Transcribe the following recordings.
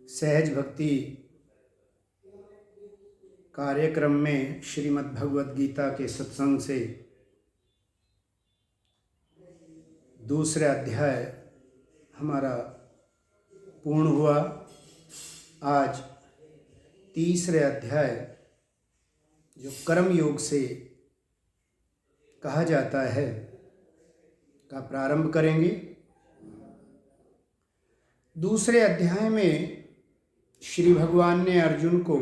सहज भक्ति कार्यक्रम में श्रीमद् भगवद गीता के सत्संग से दूसरा अध्याय हमारा पूर्ण हुआ। आज तीसरे अध्याय जो कर्म योग से कहा जाता है का प्रारंभ करेंगे। दूसरे अध्याय में श्री भगवान ने अर्जुन को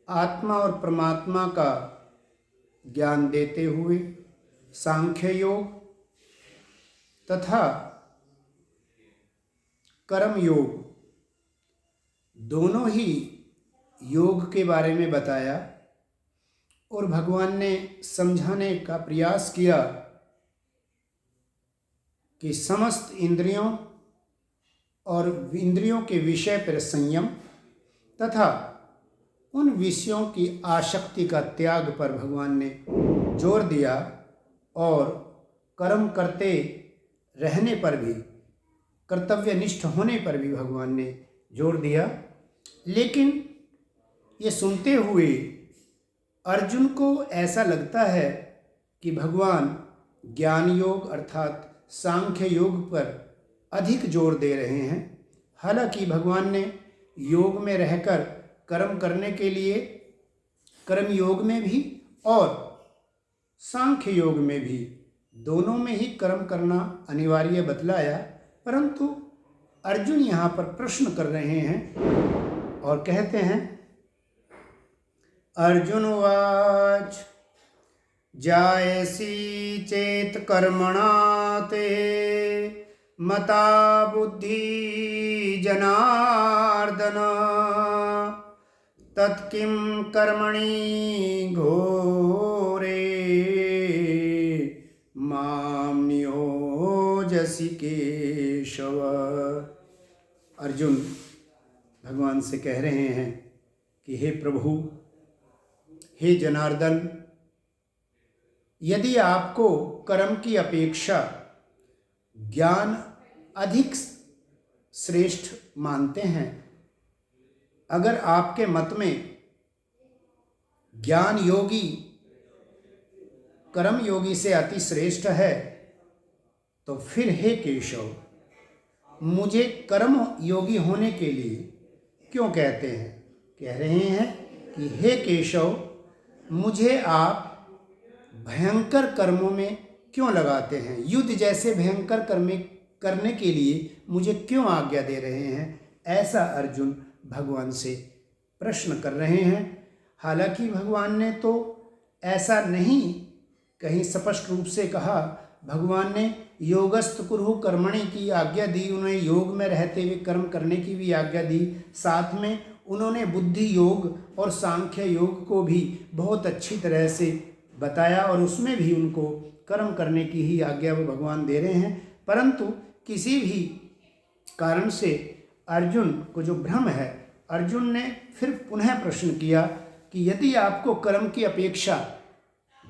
आत्मा और परमात्मा का ज्ञान देते हुए सांख्य योग तथा कर्म योग दोनों ही योग के बारे में बताया और भगवान ने समझाने का प्रयास किया कि समस्त इंद्रियों और इंद्रियों के विषय पर संयम तथा उन विषयों की आसक्ति का त्याग पर भगवान ने जोर दिया और कर्म करते रहने पर भी, कर्तव्यनिष्ठ होने पर भी भगवान ने जोर दिया। लेकिन ये सुनते हुए अर्जुन को ऐसा लगता है कि भगवान ज्ञान योग अर्थात सांख्य योग पर अधिक जोर दे रहे हैं। हालांकि भगवान ने योग में रहकर कर्म करने के लिए कर्म योग में भी और सांख्य योग में भी दोनों में ही कर्म करना अनिवार्य बतलाया, परंतु अर्जुन यहाँ पर प्रश्न कर रहे हैं और कहते हैं, अर्जुन उवाच जायसी चेत कर्मणा ते मता बुद्धि जनार्दन तत्किं कर्मणि घोरे माम नियोजसि केशव। अर्जुन भगवान से कह रहे हैं कि हे प्रभु, हे जनार्दन, यदि आपको कर्म की अपेक्षा ज्ञान अधिक श्रेष्ठ मानते हैं, अगर आपके मत में ज्ञान योगी कर्म योगी से अति श्रेष्ठ है, तो फिर हे केशव, मुझे कर्म योगी होने के लिए क्यों कहते हैं? कह रहे हैं कि हे केशव, मुझे आप भयंकर कर्मों में क्यों लगाते हैं? युद्ध जैसे भयंकर कर्म करने के लिए मुझे क्यों आज्ञा दे रहे हैं? ऐसा अर्जुन भगवान से प्रश्न कर रहे हैं। हालांकि भगवान ने तो ऐसा नहीं कहीं स्पष्ट रूप से कहा। भगवान ने योगस्थ कुरु कर्मणि की आज्ञा दी, उन्हें योग में रहते हुए कर्म करने की भी आज्ञा दी। साथ में उन्होंने बुद्धि योग और सांख्य योग को भी बहुत अच्छी तरह से बताया और उसमें भी उनको कर्म करने की ही आज्ञा वो भगवान दे रहे हैं। परंतु किसी भी कारण से अर्जुन को जो भ्रम है, अर्जुन ने फिर पुनः प्रश्न किया कि यदि आपको कर्म की अपेक्षा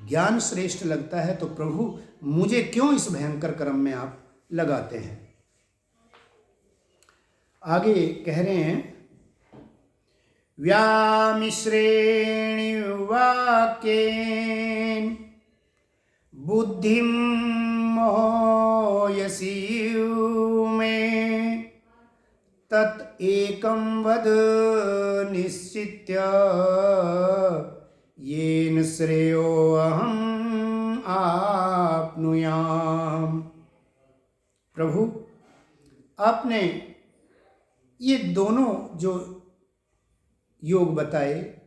ज्ञान श्रेष्ठ लगता है, तो प्रभु मुझे क्यों इस भयंकर कर्म में आप लगाते हैं? आगे कह रहे हैं, व्यामिश्रेणि वाक्येन बुद्धिं मोहयसि मे तत् एकं वद निश्चित्य येन श्रेयो अहम् आप्नुयाम्। प्रभु, आपने ये दोनों जो योग बताए,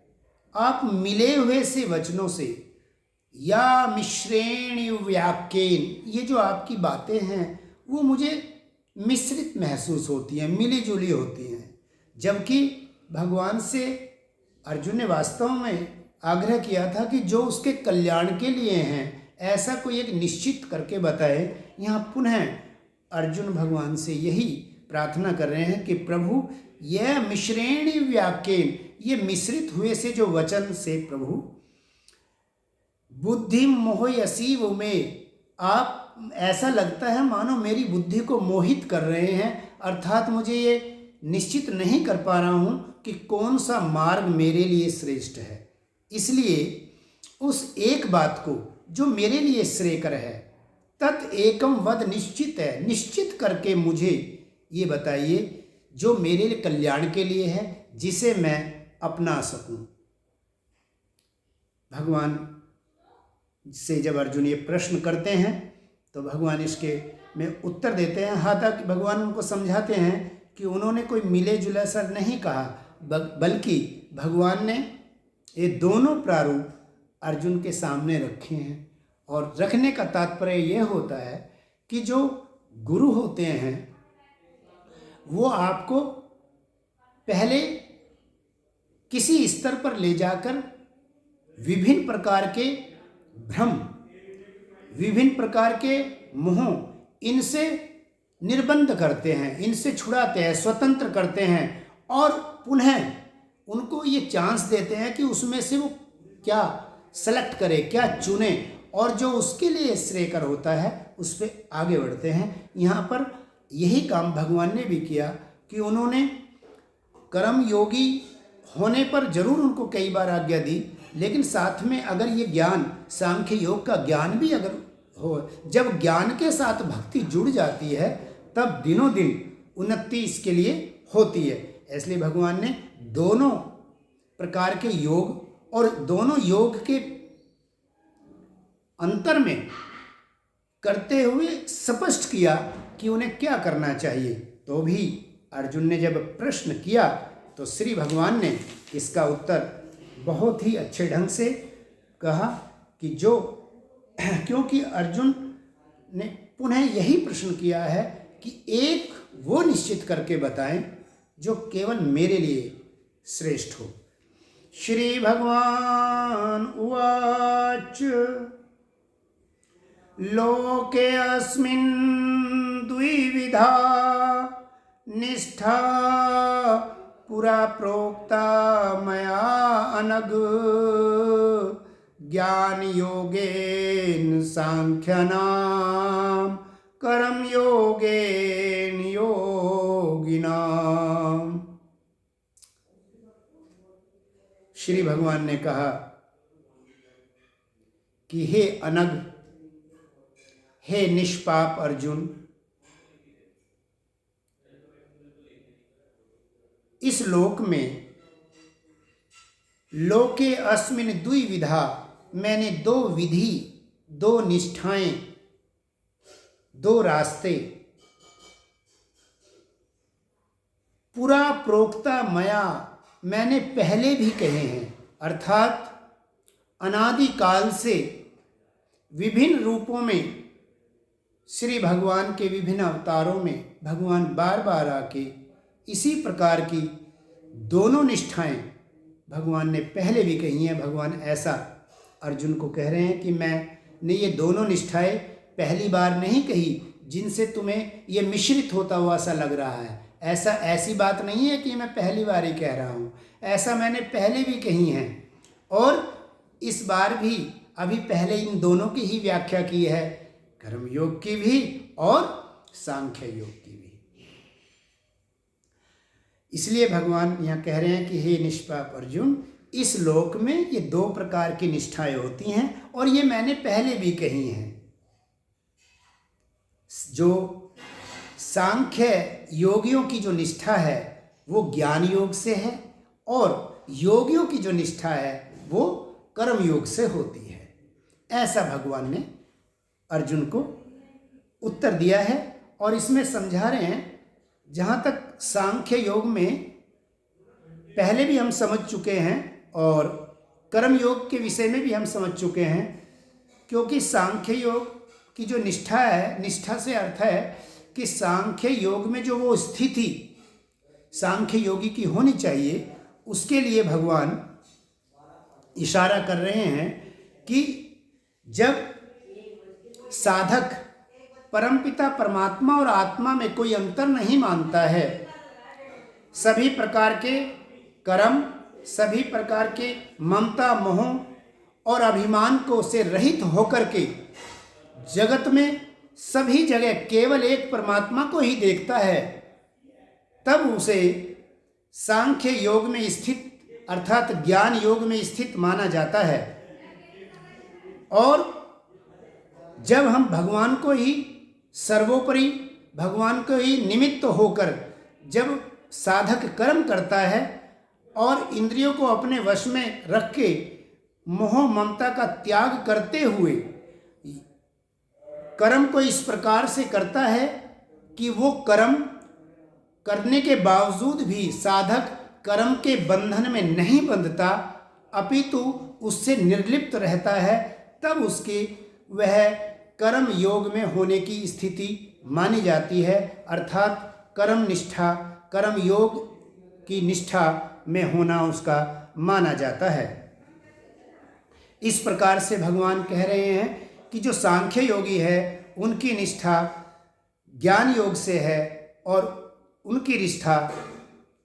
आप मिले हुए से वचनों से या मिश्रेण वाक्येन, ये जो आपकी बातें हैं वो मुझे मिश्रित महसूस होती हैं, मिली जुली होती हैं। जबकि भगवान से अर्जुन ने वास्तव में आग्रह किया था कि जो उसके कल्याण के लिए हैं ऐसा कोई एक निश्चित करके बताए। यहाँ पुनः अर्जुन भगवान से यही प्रार्थना कर रहे हैं कि प्रभु, यह मिश्रेणी व्याक्येन, ये मिश्रित हुए से जो वचन से प्रभु बुद्धि मोहयसी वो में, आप ऐसा लगता है मानो मेरी बुद्धि को मोहित कर रहे हैं, अर्थात मुझे ये निश्चित नहीं कर पा रहा हूँ कि कौन सा मार्ग मेरे लिए श्रेष्ठ है। इसलिए उस एक बात को जो मेरे लिए श्रेयकर है, तत् एकम वद निश्चित है, निश्चित करके मुझे ये बताइए जो मेरे लिए कल्याण के लिए है, जिसे मैं अपना सकूं। भगवान से जब अर्जुन ये प्रश्न करते हैं तो भगवान इसके में उत्तर देते हैं। हालांकि भगवान उनको समझाते हैं कि उन्होंने कोई मिले जुला सा नहीं कहा, बल्कि भगवान ने ये दोनों प्रारूप अर्जुन के सामने रखे हैं। और रखने का तात्पर्य यह होता है कि जो गुरु होते हैं वो आपको पहले किसी स्तर पर ले जाकर विभिन्न प्रकार के भ्रम, विभिन्न प्रकार के मोह, इनसे निर्बंध करते हैं, इनसे छुड़ाते हैं, स्वतंत्र करते हैं और पुनः उनको ये चांस देते हैं कि उसमें से वो क्या सेलेक्ट करे, क्या चुने, और जो उसके लिए श्रेयकर होता है उस पर आगे बढ़ते हैं। यहाँ पर यही काम भगवान ने भी किया कि उन्होंने कर्म योगी होने पर जरूर उनको कई बार आज्ञा दी, लेकिन साथ में अगर ये ज्ञान, सांख्य योग का ज्ञान भी अगर हो, जब ज्ञान के साथ भक्ति जुड़ जाती है तब दिनों दिन उन्नति इसके लिए होती है। इसलिए भगवान ने दोनों प्रकार के योग और दोनों योग के अंतर में करते हुए स्पष्ट किया कि उन्हें क्या करना चाहिए। तो भी अर्जुन ने जब प्रश्न किया तो श्री भगवान ने इसका उत्तर बहुत ही अच्छे ढंग से कहा कि जो, क्योंकि अर्जुन ने पुनः यही प्रश्न किया है कि एक वो निश्चित करके बताएं जो केवल मेरे लिए श्रेष्ठ हो। श्री भगवान उवाच लोके अस्मिन् द्विविधा निष्ठा पुरा प्रोक्ता मया अनग ज्ञान योगेन सांख्यनाम कर्म योगेन योगिनाम। श्री भगवान ने कहा कि हे अनग, हे निष्पाप अर्जुन, इस लोक में लोके अस्मिन् द्विविधा, मैंने दो विधि, दो निष्ठाएं, दो रास्ते पुरा प्रोक्ता मया, मैंने पहले भी कहे हैं। अर्थात अनादिकाल से विभिन्न रूपों में श्री भगवान के विभिन्न अवतारों में भगवान बार बार आके इसी प्रकार की दोनों निष्ठाएं भगवान ने पहले भी कही हैं। भगवान ऐसा अर्जुन को कह रहे हैं कि मैंने ये दोनों निष्ठाएं पहली बार नहीं कही जिनसे तुम्हें ये मिश्रित होता हुआ सा लग रहा है। ऐसी बात नहीं है कि मैं पहली बार ही कह रहा हूँ, ऐसा मैंने पहले भी कही हैं और इस बार भी अभी पहले इन दोनों की ही व्याख्या की है, कर्म योग की भी और सांख्य योग की भी। इसलिए भगवान यहाँ कह रहे हैं कि हे निष्पाप अर्जुन, इस लोक में ये दो प्रकार की निष्ठाएं होती हैं और ये मैंने पहले भी कही हैं। जो सांख्य योगियों की जो निष्ठा है वो ज्ञान योग से है और योगियों की जो निष्ठा है वो कर्म योग से होती है। ऐसा भगवान ने अर्जुन को उत्तर दिया है और इसमें समझा रहे हैं। जहाँ तक सांख्य योग में पहले भी हम समझ चुके हैं और कर्म योग के विषय में भी हम समझ चुके हैं, क्योंकि सांख्य योग की जो निष्ठा है, निष्ठा से अर्थ है कि सांख्य योग में जो वो स्थिति सांख्य योगी की होनी चाहिए, उसके लिए भगवान इशारा कर रहे हैं कि जब साधक परमपिता परमात्मा और आत्मा में कोई अंतर नहीं मानता है, सभी प्रकार के कर्म, सभी प्रकार के ममता, मोह और अभिमान को से रहित होकर के जगत में सभी जगह केवल एक परमात्मा को ही देखता है, तब उसे सांख्य योग में स्थित अर्थात ज्ञान योग में स्थित माना जाता है। और जब हम भगवान को ही सर्वोपरि, भगवान को ही निमित्त होकर जब साधक कर्म करता है और इंद्रियों को अपने वश में रख के मोह ममता का त्याग करते हुए कर्म को इस प्रकार से करता है कि वो कर्म करने के बावजूद भी साधक कर्म के बंधन में नहीं बंधता, अपितु उससे निर्लिप्त रहता है, तब उसके वह कर्म योग में होने की स्थिति मानी जाती है। अर्थात कर्म निष्ठा, कर्म योग की निष्ठा में होना उसका माना जाता है। इस प्रकार से भगवान कह रहे हैं कि जो सांख्य योगी है उनकी निष्ठा ज्ञान योग से है और उनकी निष्ठा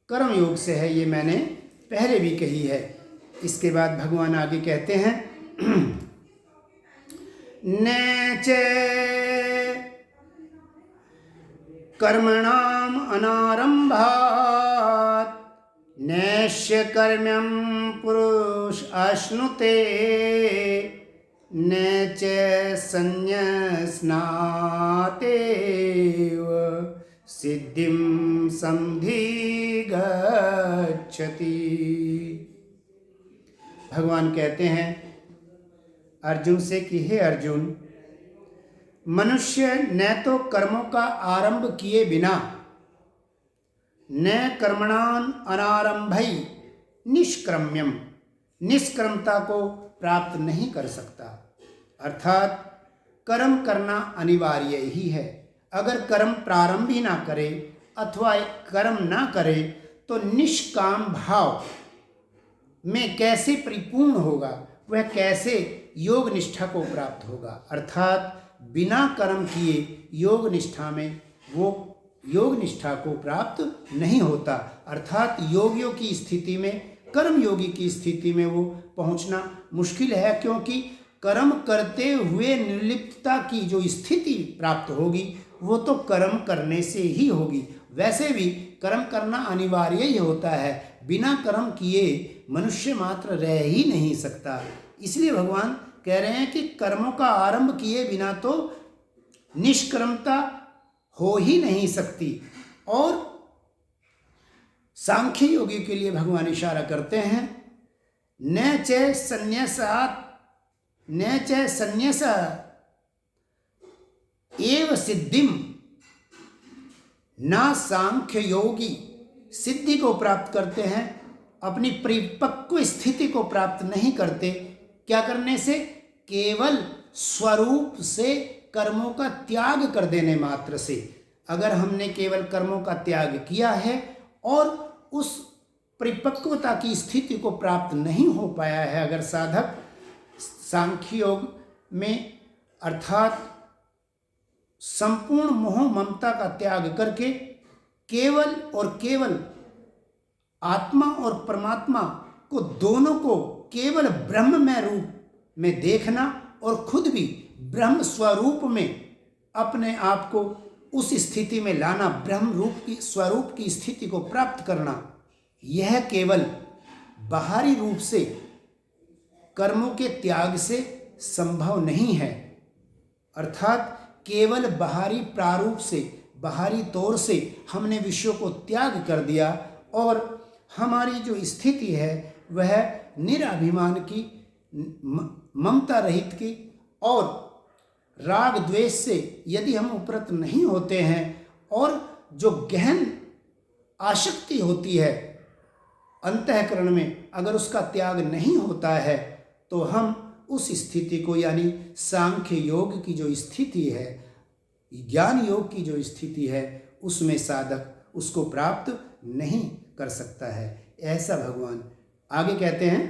कर्म योग से है। ये मैंने पहले भी कही है। इसके बाद भगवान आगे कहते हैं न च कर्मणाम अनारंभात् नैष्य कर्म्यं पुरुष अश्नुते न च संन्यस्नातेव सिद्धिं समधिगच्छति। भगवान कहते हैं अर्जुन से कि हे अर्जुन, मनुष्य न तो कर्मों का आरंभ किए बिना न कर्मणान अनारंभई निष्क्रम्यम, निष्क्रमता को प्राप्त नहीं कर सकता। अर्थात कर्म करना अनिवार्य ही है। अगर कर्म प्रारंभ ही ना करे अथवा कर्म ना करे तो निष्काम भाव में कैसे परिपूर्ण होगा, वह कैसे योग निष्ठा को प्राप्त होगा। अर्थात बिना कर्म किए योग निष्ठा में वो योग निष्ठा को प्राप्त नहीं होता। अर्थात योगियों की स्थिति में, कर्म योगी की स्थिति में वो पहुंचना मुश्किल है, क्योंकि कर्म करते हुए निर्लिप्तता की जो स्थिति प्राप्त होगी वो तो कर्म करने से ही होगी। वैसे भी कर्म करना अनिवार्य ही होता है, बिना कर्म किए मनुष्य मात्र रह ही नहीं सकता। इसलिए भगवान कह रहे हैं कि कर्मों का आरंभ किए बिना तो निष्कर्मता हो ही नहीं सकती। और सांख्य योगी के लिए भगवान इशारा करते हैं न च संन्यासात् न च संन्यास एव सिद्धिम, ना सांख्य योगी सिद्धि को प्राप्त करते हैं, अपनी परिपक्व स्थिति को प्राप्त नहीं करते। क्या करने से? केवल स्वरूप से कर्मों का त्याग कर देने मात्र से। अगर हमने केवल कर्मों का त्याग किया है और उस परिपक्वता की स्थिति को प्राप्त नहीं हो पाया है, अगर साधक सांख्य योग में अर्थात संपूर्ण मोह ममता का त्याग करके केवल और केवल आत्मा और परमात्मा को, दोनों को केवल ब्रह्ममय रूप में देखना और खुद भी ब्रह्म स्वरूप में अपने आप को उस स्थिति में लाना, ब्रह्म रूप की स्वरूप की स्थिति को प्राप्त करना, यह केवल बाहरी रूप से कर्मों के त्याग से संभव नहीं है। अर्थात केवल बाहरी प्रारूप से, बाहरी तौर से हमने विषयों को त्याग कर दिया और हमारी जो स्थिति है वह निराभिमान की, ममता रहित की और राग द्वेष से यदि हम उपरत नहीं होते हैं और जो गहन आसक्ति होती है अंतःकरण में, अगर उसका त्याग नहीं होता है तो हम उस स्थिति को, यानी सांख्य योग की जो स्थिति है, ज्ञान योग की जो स्थिति है, उसमें साधक उसको प्राप्त नहीं कर सकता है। ऐसा भगवान आगे कहते हैं।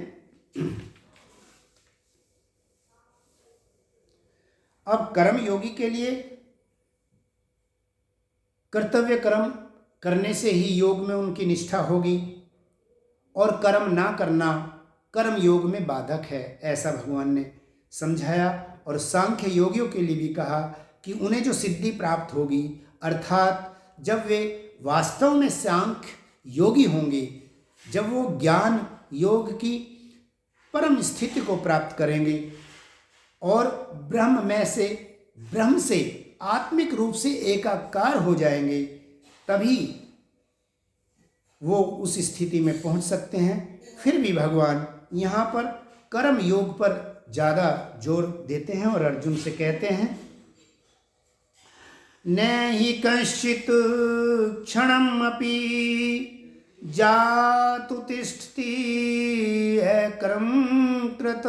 अब कर्म योगी के लिए कर्तव्य कर्म करने से ही योग में उनकी निष्ठा होगी और कर्म ना करना कर्म योग में बाधक है, ऐसा भगवान ने समझाया। और सांख्य योगियों के लिए भी कहा कि उन्हें जो सिद्धि प्राप्त होगी, अर्थात जब वे वास्तव में सांख्य योगी होंगे, जब वो ज्ञान योग की परम स्थिति को प्राप्त करेंगे और ब्रह्म से आत्मिक रूप से एकाकार हो जाएंगे, तभी वो उस स्थिति में पहुंच सकते हैं। फिर भी भगवान यहाँ पर कर्म योग पर ज़्यादा जोर देते हैं और अर्जुन से कहते हैं, न हि कश्चित् क्षणमपि जातु तिष्ठति कर्म कृत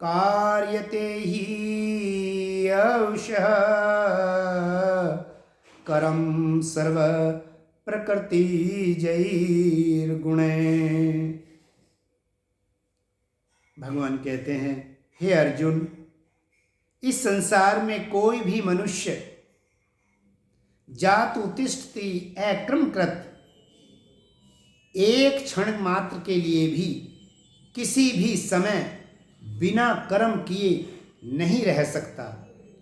कार्यते हि अवशः कर्म सर्व प्रकृति जैर्गुणे। भगवान कहते हैं, हे अर्जुन, इस संसार में कोई भी मनुष्य जातु तिष्ठति अक्रमकृत, एक क्षण मात्र के लिए भी किसी भी समय बिना कर्म किए नहीं रह सकता।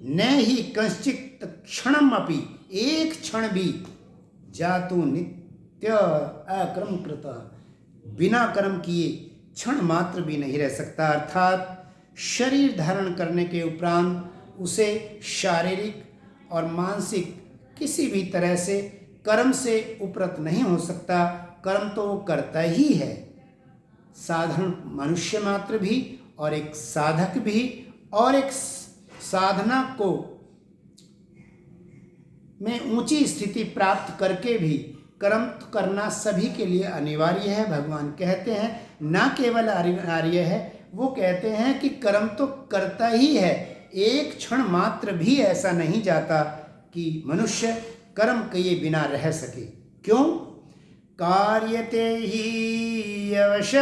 न ही कश्चित् क्षणमपि, एक क्षण भी जातु नित्य अक्रमकृत, बिना कर्म किए क्षण मात्र भी नहीं रह सकता। अर्थात शरीर धारण करने के उपरांत उसे शारीरिक और मानसिक किसी भी तरह से कर्म से उपरत नहीं हो सकता। कर्म तो वो करता ही है, साधारण मनुष्य मात्र भी और एक साधक भी, और एक साधना को में ऊंची स्थिति प्राप्त करके भी कर्म करना सभी के लिए अनिवार्य है। भगवान कहते हैं ना केवल अनिवार्य है, वो कहते हैं कि कर्म तो करता ही है, एक क्षण मात्र भी ऐसा नहीं जाता कि मनुष्य कर्म किए बिना रह सके। क्यों? कार्यते ही अवश्य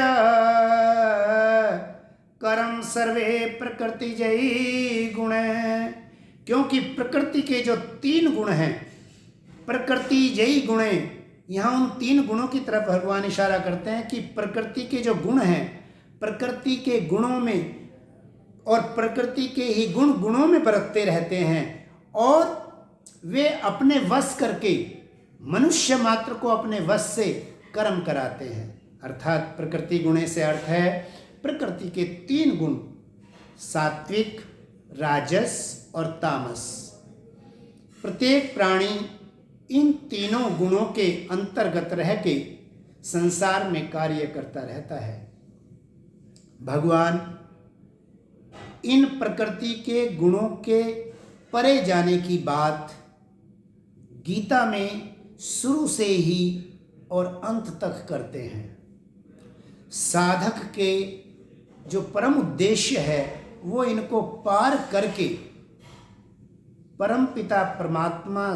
कर्म सर्वे प्रकृति जय गुण। क्योंकि प्रकृति के जो 3 गुण हैं, प्रकृति जय गुण, यहाँ उन 3 गुणों की तरफ भगवान इशारा करते हैं कि प्रकृति के जो गुण हैं, प्रकृति के गुणों में और प्रकृति के ही गुणों में बरतते रहते हैं और वे अपने वश करके मनुष्य मात्र को अपने वश से कर्म कराते हैं। अर्थात प्रकृति गुणे से अर्थ है प्रकृति के 3 गुण, सात्विक, राजस और तामस। प्रत्येक प्राणी इन तीनों गुणों के अंतर्गत रह के संसार में कार्य करता रहता है। भगवान इन प्रकृति के गुणों के परे जाने की बात गीता में शुरू से ही और अंत तक करते हैं। साधक के जो परम उद्देश्य है वो इनको पार करके परम पिता परमात्मा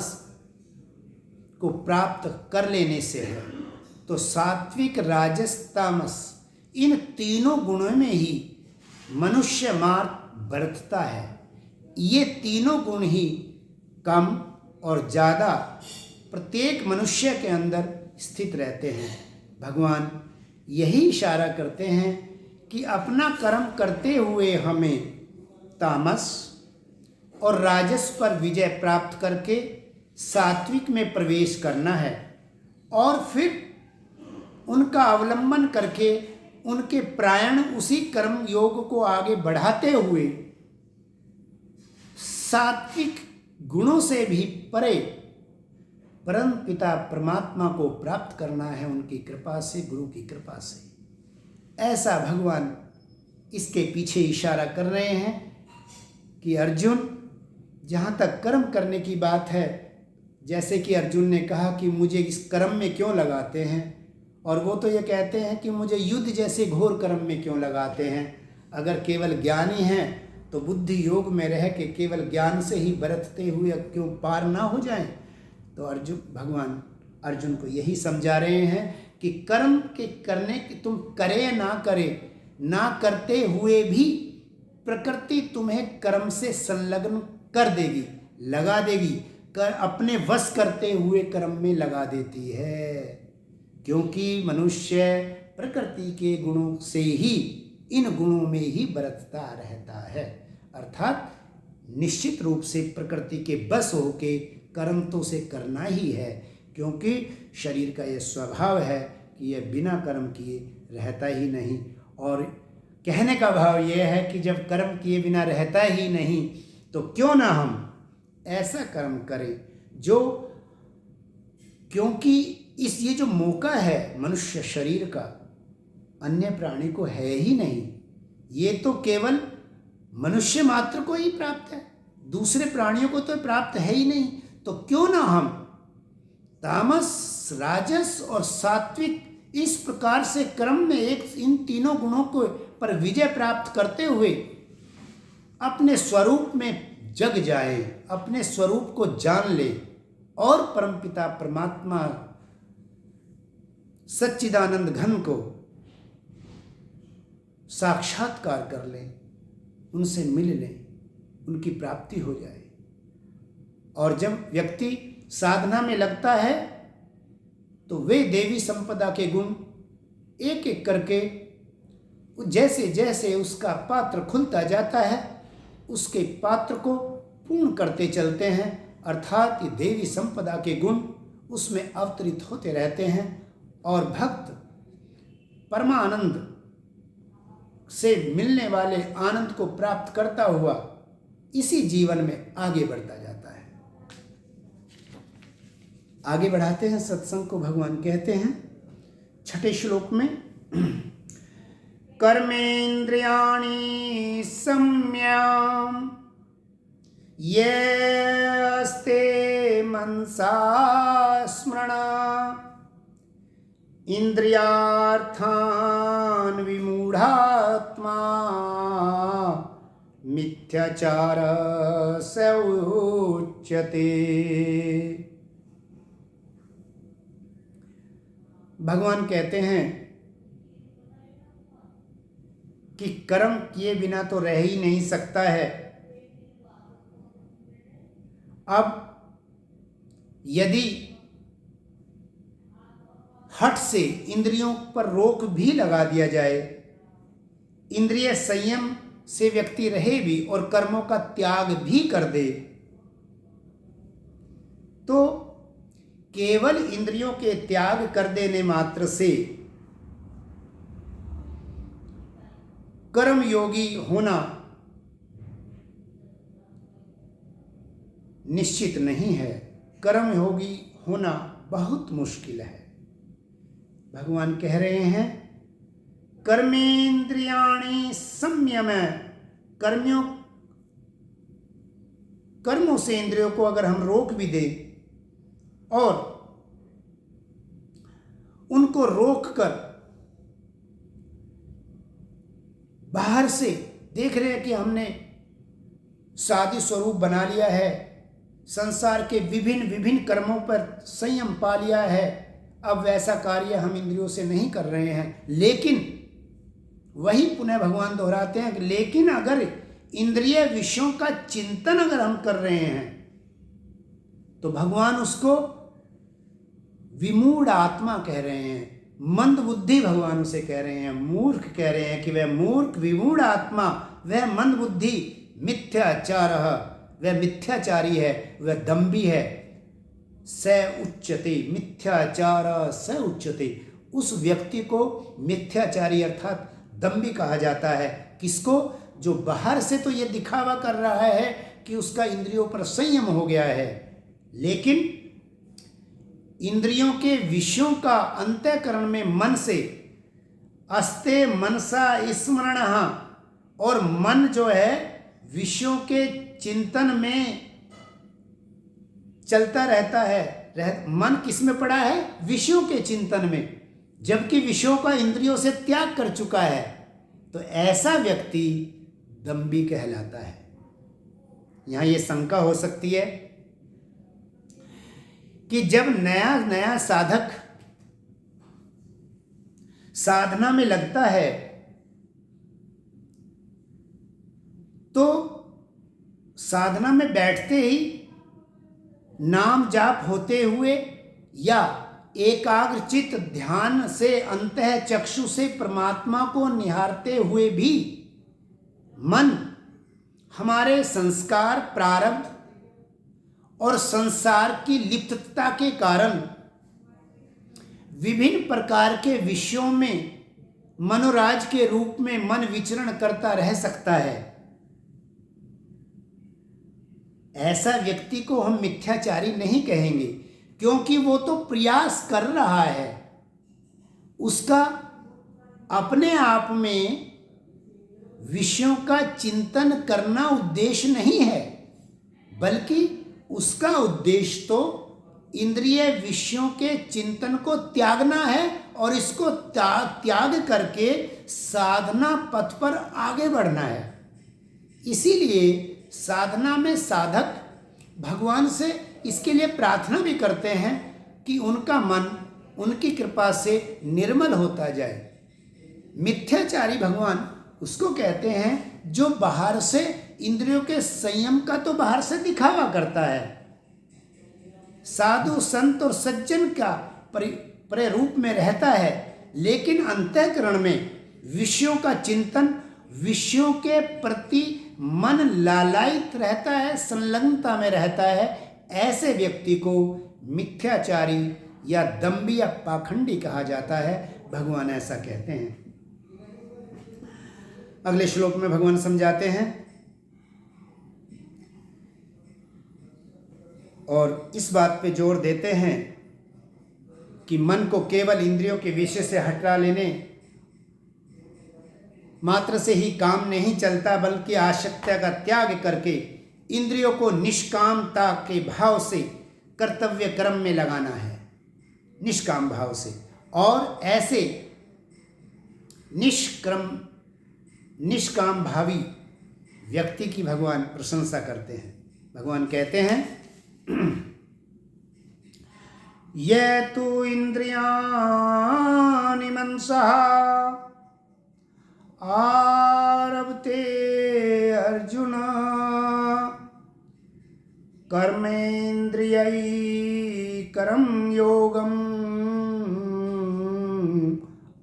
को प्राप्त कर लेने से है। तो सात्विक, राजस, तामस, इन तीनों गुणों में ही मनुष्य मार्ग बरतता है। ये तीनों गुण ही कम और ज़्यादा प्रत्येक मनुष्य के अंदर स्थित रहते हैं। भगवान यही इशारा करते हैं कि अपना कर्म करते हुए हमें तामस और राजस पर विजय प्राप्त करके सात्विक में प्रवेश करना है और फिर उनका अवलंबन करके उनके प्रायण उसी कर्म योग को आगे बढ़ाते हुए सात्विक गुणों से भी परे परम पिता परमात्मा को प्राप्त करना है उनकी कृपा से, गुरु की कृपा से। ऐसा भगवान इसके पीछे इशारा कर रहे हैं कि अर्जुन, जहाँ तक कर्म करने की बात है, जैसे कि अर्जुन ने कहा कि मुझे इस कर्म में क्यों लगाते हैं, और वो तो ये कहते हैं कि मुझे युद्ध जैसे घोर कर्म में क्यों लगाते हैं। अगर केवल ज्ञानी हैं तो बुद्धि योग में रह के केवल ज्ञान से ही बरतते हुए क्यों पार ना हो जाएं। तो भगवान अर्जुन को यही समझा रहे हैं कि कर्म के करने की तुम करे या ना करे, ना करते हुए भी प्रकृति तुम्हें कर्म से संलग्न कर देगी, लगा देगी, अपने वश करते हुए कर्म में लगा देती है। क्योंकि मनुष्य प्रकृति के गुणों से ही, इन गुणों में ही बरतता रहता है। अर्थात निश्चित रूप से प्रकृति के बस होके कर्म तो उसे करना ही है, क्योंकि शरीर का यह स्वभाव है कि यह बिना कर्म किए रहता ही नहीं। और कहने का भाव यह है कि जब कर्म किए बिना रहता ही नहीं, तो क्यों ना हम ऐसा कर्म करें जो, क्योंकि ये जो मौका है मनुष्य शरीर का, अन्य प्राणी को है ही नहीं, ये तो केवल मनुष्य मात्र को ही प्राप्त है, दूसरे प्राणियों को तो प्राप्त है ही नहीं। तो क्यों ना हम तामस, राजस और सात्विक इस प्रकार से क्रम में इन तीनों गुणों को पर विजय प्राप्त करते हुए अपने स्वरूप में जग जाए, अपने स्वरूप को जान ले और परमपिता परमात्मा सच्चिदानंद घन को साक्षात्कार कर लें, उनसे मिल लें, उनकी प्राप्ति हो जाए। और जब व्यक्ति साधना में लगता है तो वे देवी संपदा के गुण एक एक करके जैसे जैसे उसका पात्र खुलता जाता है, उसके पात्र को पूर्ण करते चलते हैं, अर्थात ये देवी संपदा के गुण उसमें अवतरित होते रहते हैं और भक्त परमानंद से मिलने वाले आनंद को प्राप्त करता हुआ इसी जीवन में आगे बढ़ता जाता है। आगे बढ़ाते हैं सत्संग को। भगवान कहते हैं 6ठे श्लोक में, कर्मेन्द्रियाणि संयम्य येऽस्ते मनसा स्मरणा इंद्रियार्थान् विमूढ़ात्मा मिथ्याचार स उच्यते। भगवान कहते हैं कि कर्म किए बिना तो रह ही नहीं सकता है। अब यदि हठ से इंद्रियों पर रोक भी लगा दिया जाए, इंद्रिय संयम से व्यक्ति रहे भी और कर्मों का त्याग भी कर दे, तो केवल इंद्रियों के त्याग कर देने मात्र से कर्म योगी होना निश्चित नहीं है। कर्म योगी होना बहुत मुश्किल है। भगवान कह रहे हैं कर्मेन्द्रियाणि संयम, कर्मों से इंद्रियों को अगर हम रोक भी दें और उनको रोककर बाहर से देख रहे हैं कि हमने साधी स्वरूप बना लिया है, संसार के विभिन्न विभिन्न कर्मों पर संयम पा लिया है, अब वैसा कार्य हम इंद्रियों से नहीं कर रहे हैं। लेकिन वही पुनः भगवान दोहराते हैं कि लेकिन अगर इंद्रिय विषयों का चिंतन अगर हम कर रहे हैं तो भगवान उसको विमूढ़ आत्मा कह रहे हैं, मंद बुद्धि भगवान उसे कह रहे हैं, मूर्ख कह रहे हैं कि वह मूर्ख विमूढ़ आत्मा, वह मंद बुद्धि मिथ्याचार, वह मिथ्याचारी है, वह दंभी है। स उच्यते, मिथ्याचार स उच्यते, उस व्यक्ति को मिथ्याचारी अर्थात दंभी कहा जाता है। किसको? जो बाहर से तो ये दिखावा कर रहा है कि उसका इंद्रियों पर संयम हो गया है, लेकिन इंद्रियों के विषयों का अंतःकरण में मन से अस्ते मनसा स्मरणः, और मन जो है विषयों के चिंतन में चलता रहता है। मन किस में पड़ा है? विषयों के चिंतन में, जबकि विषयों का इंद्रियों से त्याग कर चुका है। तो ऐसा व्यक्ति दंभी कहलाता है। यहां ये शंका हो सकती है कि जब नया नया साधक साधना में लगता है तो साधना में बैठते ही नाम जाप होते हुए या एकाग्रचित ध्यान से अंतः चक्षु से परमात्मा को निहारते हुए भी मन हमारे संस्कार, प्रारब्ध और संसार की लिप्तता के कारण विभिन्न प्रकार के विषयों में मनोराज के रूप में मन विचरण करता रह सकता है, ऐसा व्यक्ति को हम मिथ्याचारी नहीं कहेंगे, क्योंकि वो तो प्रयास कर रहा है। उसका अपने आप में विषयों का चिंतन करना उद्देश्य नहीं है, बल्कि उसका उद्देश्य तो इंद्रिय विषयों के चिंतन को त्यागना है और इसको त्याग करके साधना पथ पर आगे बढ़ना है। इसीलिए साधना में साधक भगवान से इसके लिए प्रार्थना भी करते हैं कि उनका मन उनकी कृपा से निर्मल होता जाए। मिथ्याचारी भगवान उसको कहते हैं जो बाहर से इंद्रियों के संयम का तो बाहर से दिखावा करता है, साधु संत और सज्जन का प्रारूप में रहता है, लेकिन अंतःकरण में विषयों का चिंतन, विषयों के प्रति मन लालायित रहता है, संलग्नता में रहता है। ऐसे व्यक्ति को मिथ्याचारी या दंभी या पाखंडी कहा जाता है। भगवान ऐसा कहते हैं। अगले श्लोक में भगवान समझाते हैं और इस बात पे जोर देते हैं कि मन को केवल इंद्रियों के विषय से हटा लेने मात्र से ही काम नहीं चलता, बल्कि आसक्ति का त्याग करके इंद्रियों को निष्कामता के भाव से कर्तव्य कर्म में लगाना है, निष्काम भाव से। और ऐसे निष्काम भावी व्यक्ति की भगवान प्रशंसा करते हैं। भगवान कहते हैं ये तु इंद्रियाणि मनसः आरभते अर्जुन कर्मेन्द्रियै करम योगम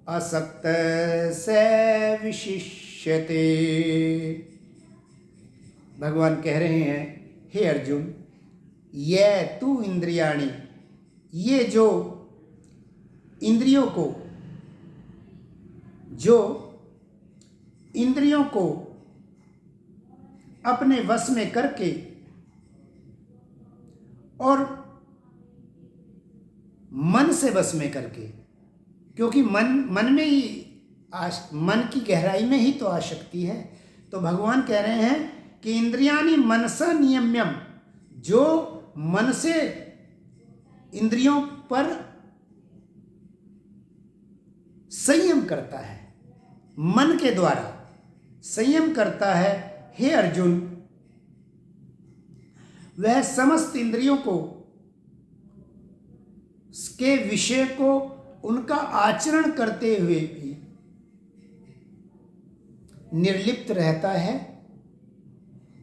असक्त से विशिष्यते। भगवान कह रहे हैं, हे अर्जुन, ये तू इंद्रियाणि, ये जो इंद्रियों को अपने वश में करके और मन से वश में करके, क्योंकि मन में ही मन की गहराई में ही तो आसक्ति है। तो भगवान कह रहे हैं कि इंद्रियाणि मनसा नियम्यम, जो मन से इंद्रियों पर संयम करता है, मन के द्वारा संयम करता है, हे अर्जुन, वह समस्त इंद्रियों को के विषय को उनका आचरण करते हुए भी निर्लिप्त रहता है।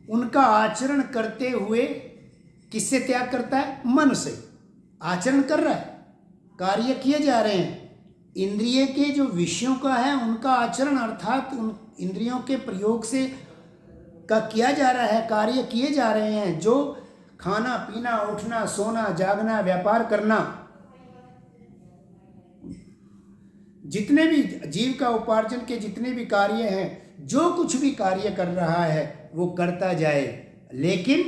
उनका आचरण करते हुए किससे त्याग करता है? मन से आचरण कर रहा है, कार्य किए जा रहे हैं। इंद्रिय के जो विषयों का है उनका आचरण, अर्थात उन इंद्रियों के प्रयोग से का किया जा रहा है, कार्य किए जा रहे हैं। जो खाना पीना, उठना, सोना, जागना, व्यापार करना, जितने भी जीविका उपार्जन के जितने भी कार्य हैं, जो कुछ भी कार्य कर रहा है वो करता जाए, लेकिन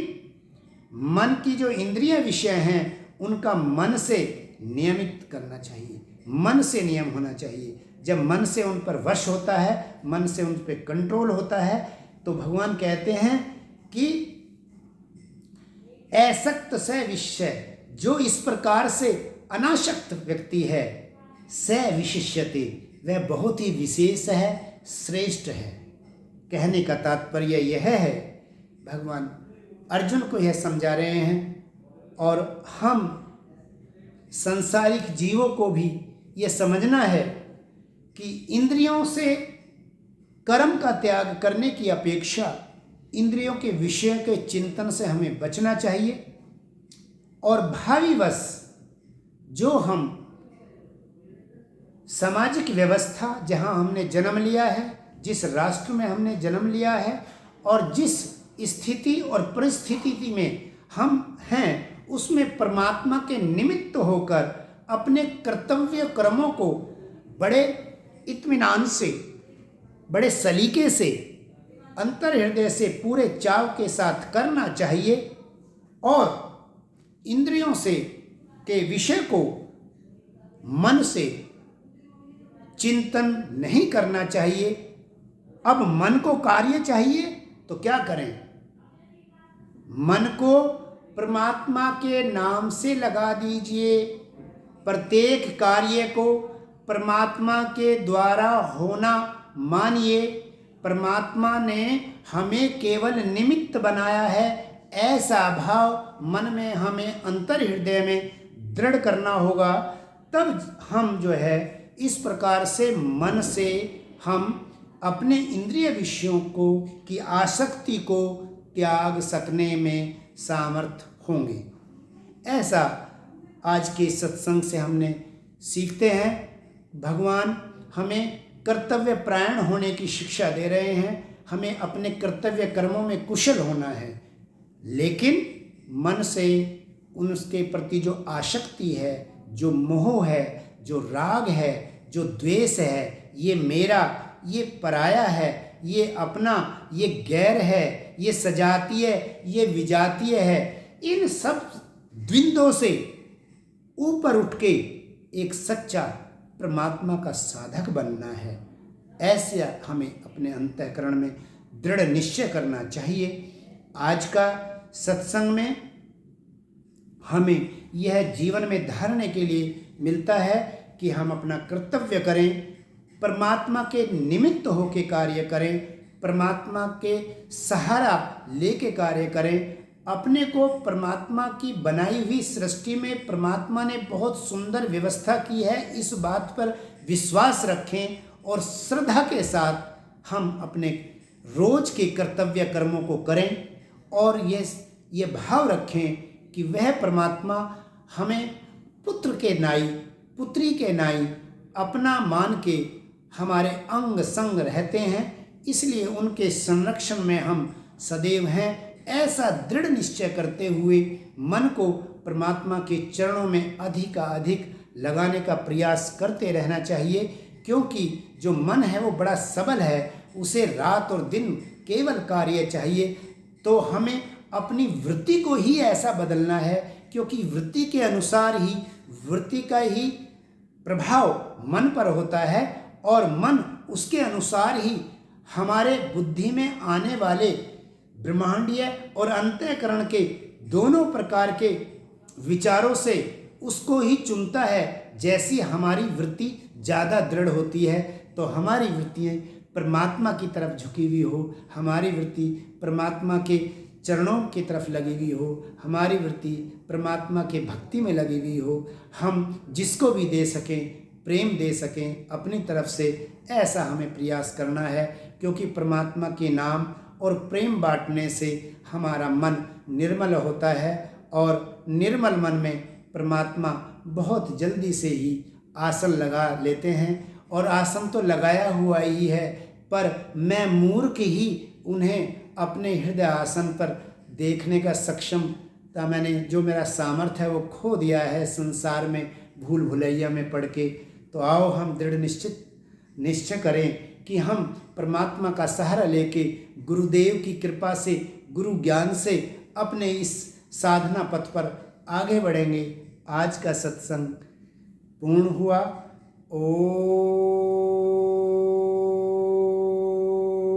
मन की जो इंद्रिय विषय हैं उनका मन से नियमित करना चाहिए, मन से नियम होना चाहिए। जब मन से उन पर वश होता है, मन से उन पर कंट्रोल होता है, तो भगवान कहते हैं कि असक्त से विषय, जो इस प्रकार से अनासक्त व्यक्ति है, से विशिष्यते, वह बहुत ही विशेष है, श्रेष्ठ है। कहने का तात्पर्य यह है, भगवान अर्जुन को यह समझा रहे हैं और हम सांसारिक जीवों को भी यह समझना है कि इंद्रियों से कर्म का त्याग करने की अपेक्षा इंद्रियों के विषय के चिंतन से हमें बचना चाहिए। और भावीवश जो हम सामाजिक व्यवस्था जहाँ हमने जन्म लिया है, जिस राष्ट्र में हमने जन्म लिया है और जिस स्थिति और परिस्थिति में हम हैं उसमें परमात्मा के निमित्त होकर अपने कर्तव्य कर्मों को बड़े इत्मीनान से, बड़े सलीके से, अंतर हृदय से, पूरे चाव के साथ करना चाहिए और इंद्रियों से के विषय को मन से चिंतन नहीं करना चाहिए। अब मन को कार्य चाहिए तो क्या करें? मन को परमात्मा के नाम से लगा दीजिए। प्रत्येक कार्य को परमात्मा के द्वारा होना मानिए। परमात्मा ने हमें केवल निमित्त बनाया है, ऐसा भाव मन में हमें अंतर हृदय में दृढ़ करना होगा। तब हम जो है इस प्रकार से मन से हम अपने इंद्रिय विषयों को की आसक्ति को त्याग सकने में सामर्थ होंगे। ऐसा आज के सत्संग से हमने सीखते हैं। भगवान हमें कर्तव्य परायण होने की शिक्षा दे रहे हैं। हमें अपने कर्तव्य कर्मों में कुशल होना है, लेकिन मन से उसके प्रति जो आसक्ति है, जो मोह है, जो राग है, जो द्वेष है, ये मेरा, ये पराया है, ये अपना, ये गैर है, ये सजातीय, ये विजातीय है, इन सब द्वंद्वों से ऊपर उठ के एक सच्चा परमात्मा का साधक बनना है। ऐसे हमें अपने अंतःकरण में दृढ़ निश्चय करना चाहिए। आज का सत्संग में हमें यह जीवन में धारने के लिए मिलता है कि हम अपना कर्तव्य करें, परमात्मा के निमित्त होके कार्य करें, परमात्मा के सहारा लेके कार्य करें। अपने को परमात्मा की बनाई हुई सृष्टि में परमात्मा ने बहुत सुंदर व्यवस्था की है, इस बात पर विश्वास रखें और श्रद्धा के साथ हम अपने रोज के कर्तव्य कर्मों को करें और ये भाव रखें कि वह परमात्मा हमें पुत्र के नाई, पुत्री के नाई अपना मान के हमारे अंग संग रहते हैं, इसलिए उनके संरक्षण में हम सदैव हैं। ऐसा दृढ़ निश्चय करते हुए मन को परमात्मा के चरणों में अधिक लगाने का प्रयास करते रहना चाहिए, क्योंकि जो मन है वो बड़ा सबल है, उसे रात और दिन केवल कार्य चाहिए। तो हमें अपनी वृत्ति को ही ऐसा बदलना है, क्योंकि वृत्ति के अनुसार ही, वृत्ति का ही प्रभाव मन पर होता है और मन उसके अनुसार ही हमारे बुद्धि में आने वाले ब्रह्मांडीय और अंतःकरण के दोनों प्रकार के विचारों से उसको ही चुनता है। जैसी हमारी वृत्ति ज़्यादा दृढ़ होती है तो हमारी वृत्तियाँ परमात्मा की तरफ झुकी हुई हो, हमारी वृत्ति परमात्मा के चरणों की तरफ लगी हुई हो, हमारी वृत्ति परमात्मा के भक्ति में लगी हुई हो, हम जिसको भी दे सकें, प्रेम दे सकें अपनी तरफ से, ऐसा हमें प्रयास करना है। क्योंकि परमात्मा के नाम और प्रेम बांटने से हमारा मन निर्मल होता है और निर्मल मन में परमात्मा बहुत जल्दी से ही आसन लगा लेते हैं। और आसन तो लगाया हुआ ही है, पर मैं मूर्ख ही उन्हें अपने हृदय आसन पर देखने का सक्षमता, मैंने जो मेरा सामर्थ्य है वो खो दिया है संसार में भूल भुलैया में पड़ के। तो आओ हम दृढ़ निश्चय करें कि हम परमात्मा का सहारा लेके गुरुदेव की कृपा से, गुरु ज्ञान से अपने इस साधना पथ पर आगे बढ़ेंगे। आज का सत्संग पूर्ण हुआ। ओम।